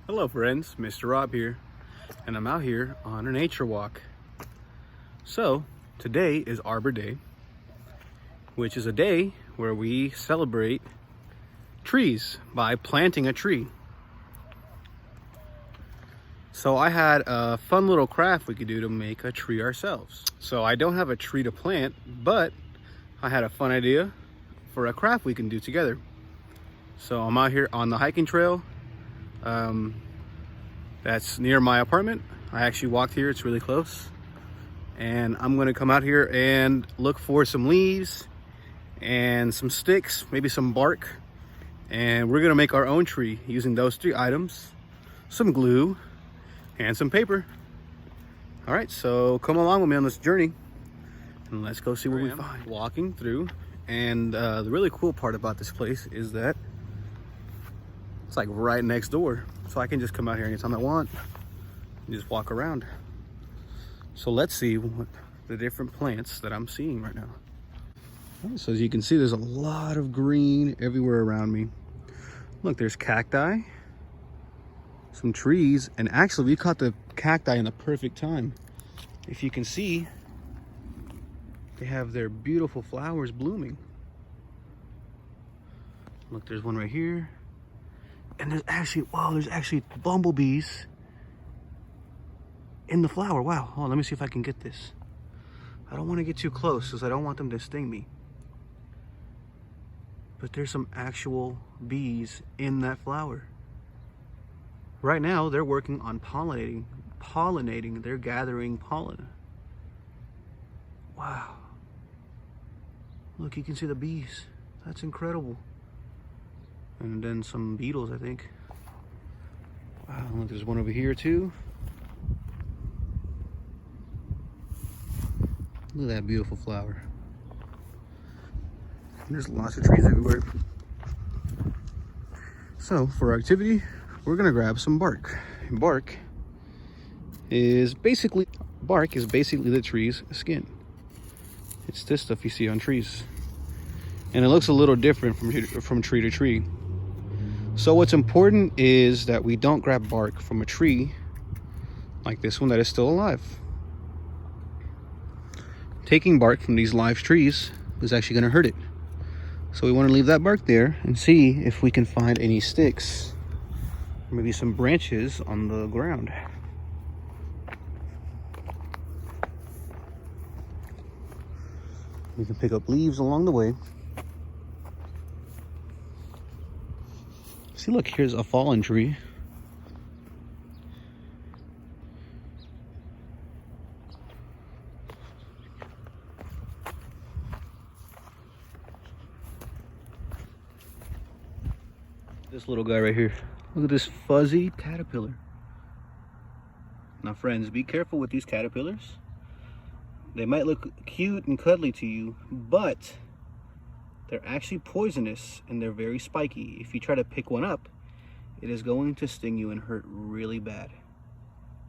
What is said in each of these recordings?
Hello friends, Mr. Rob here, and I'm out here on a nature walk. So, today is Arbor Day, which is a day where we celebrate trees by planting a tree. So I had a fun little craft we could do to make a tree ourselves. So I don't have a tree to plant, but I had a fun idea for a craft we can do together. So I'm out here on the hiking trail. That's near my apartment. I actually walked here, it's really close. And I'm gonna come out here and look for some leaves and some sticks, maybe some bark. And we're gonna make our own tree using those three items, some glue, and some paper. All right, so come along with me on this journey and let's go see what we find. Walking through, and the really cool part about this place is that it's like right next door. So I can just come out here anytime I want and just walk around. So let's see what the different plants that I'm seeing right now. Right, so as you can see, there's a lot of green everywhere around me. Look, there's cacti, some trees, and actually we caught the cacti in the perfect time. If you can see, they have their beautiful flowers blooming. Look, there's one right here. And there's actually bumblebees in the flower. Wow. Oh, let me see if I can get this. I don't want to get too close because I don't want them to sting me. But there's some actual bees in that flower. Right now, they're working on pollinating. They're gathering pollen. Wow. Look, you can see the bees. That's incredible. And then some beetles, I think. Wow, look, there's one over here too. Look at that beautiful flower. And there's lots of trees everywhere. So for our activity, we're gonna grab some bark. And bark is basically the tree's skin. It's this stuff you see on trees. And it looks a little different from tree to tree. So what's important is that we don't grab bark from a tree like this one that is still alive. Taking bark from these live trees is actually going to hurt it. So we want to leave that bark there and see if we can find any sticks, maybe some branches on the ground. We can pick up leaves along the way. See, look, here's a fallen tree. This little guy right here. Look at this fuzzy caterpillar. Now, friends, be careful with these caterpillars. They might look cute and cuddly to you, but they're actually poisonous and they're very spiky. If you try to pick one up, it is going to sting you and hurt really bad.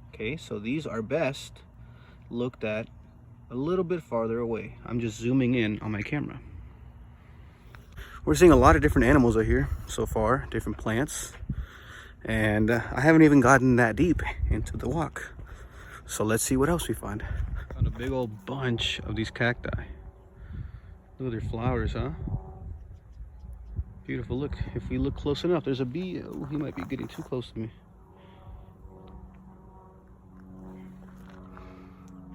Okay, so these are best looked at a little bit farther away. I'm just zooming in on my camera. We're seeing a lot of different animals out here so far, different plants. And I haven't even gotten that deep into the walk. So let's see what else we find. Found a big old bunch of these cacti. Look at their flowers, huh? Beautiful. Look, if we look close enough, there's a bee. Oh, he might be getting too close to me.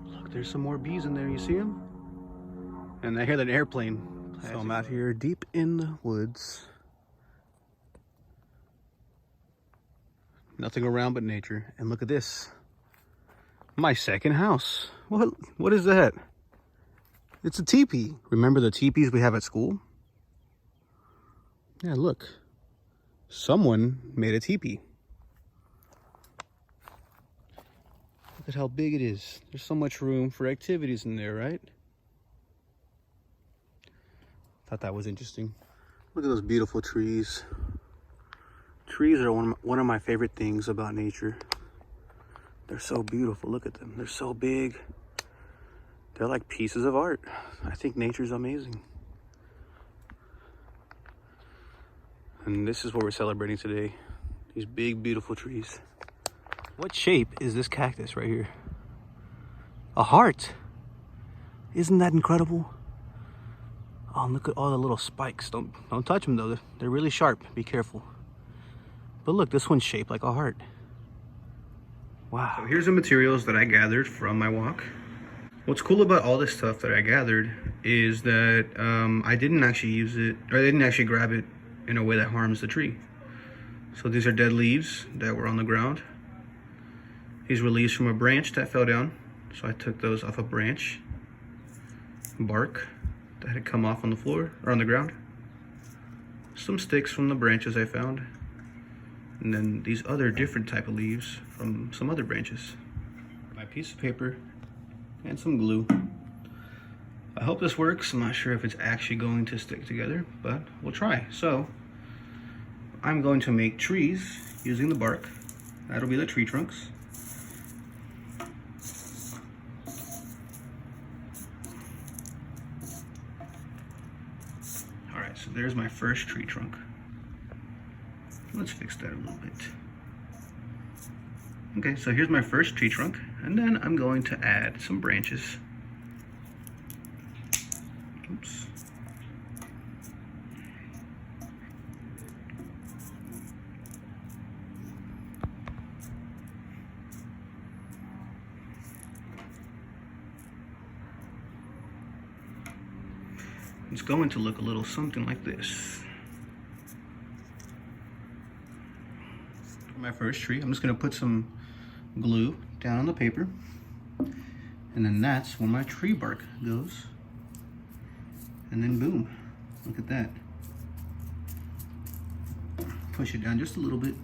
Look, there's some more bees in there. You see them? And I hear that airplane. So I'm out here deep in the woods. Nothing around but nature. And look at this. My second house. What is that? It's a teepee. Remember the teepees we have at school? Yeah, look. Someone made a teepee. Look at how big it is. There's so much room for activities in there, right? Thought that was interesting. Look at those beautiful trees. Trees are one of my favorite things about nature. They're so beautiful. Look at them. They're so big. They're like pieces of art. I think nature's amazing. And this is what we're celebrating today. These big, beautiful trees. What shape is this cactus right here? A heart. Isn't that incredible? Oh, look at all the little spikes. Don't touch them though. They're really sharp. Be careful. But look, this one's shaped like a heart. Wow. So here's the materials that I gathered from my walk. What's cool about all this stuff that I gathered is that I didn't actually use it, or I didn't actually grab it in a way that harms the tree. So these are dead leaves that were on the ground. These were leaves from a branch that fell down. So I took those off a branch. Bark that had come off on the floor, or on the ground. Some sticks from the branches I found. And then these other different type of leaves from some other branches. My piece of paper and some glue. I hope this works. I'm not sure if it's actually going to stick together, but we'll try. So I'm going to make trees using the bark. That'll be the tree trunks. All right, so there's my first tree trunk. Let's fix that a little bit. Okay, so here's my first tree trunk, and then I'm going to add some branches. Oops. It's going to look a little something like this. For my first tree, I'm just going to put some glue down on the paper, and then that's where my tree bark goes. And then boom, look at that. Push it down just a little bit,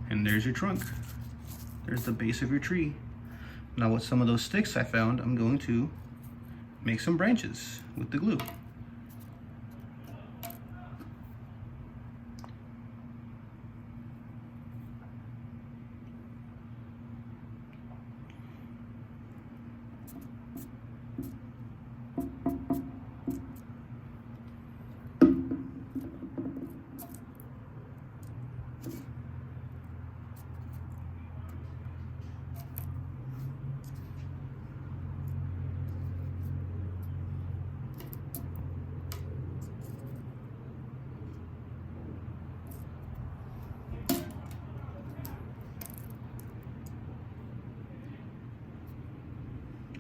and there's your trunk. There's the base of your tree. Now with some of those sticks I found, I'm going to make some branches with the glue.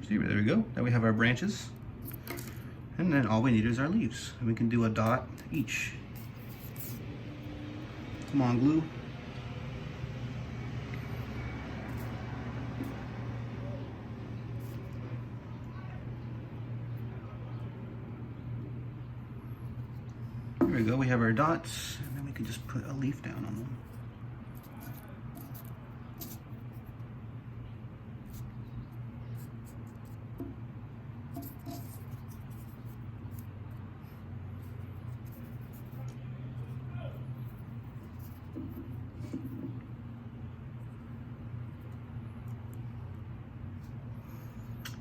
See, there we go. Now we have our branches. And then all we need is our leaves. And we can do a dot each. Come on, glue. There we go. We have our dots. And then we can just put a leaf down on them.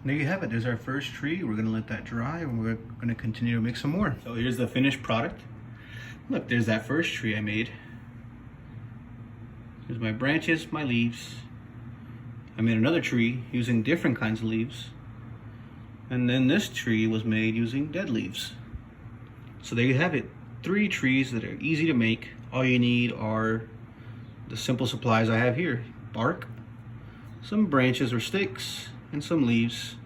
There you have it. There's our first tree. We're gonna let that dry, and we're gonna continue to make some more. So here's the finished product. Look, there's that first tree I made. Here's my branches, my leaves. I made another tree using different kinds of leaves. And then this tree was made using dead leaves. So there you have it. 3 trees that are easy to make. All you need are the simple supplies I have here. Bark, some branches or sticks, and some leaves,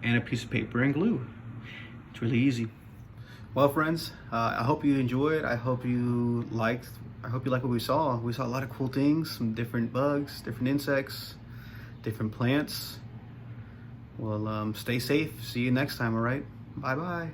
and a piece of paper and glue. It's really easy. Well, friends, I hope you enjoyed. I hope you liked what we saw. We saw a lot of cool things, some different bugs, different insects, different plants. Well, stay safe. See you next time, all right? Bye-bye.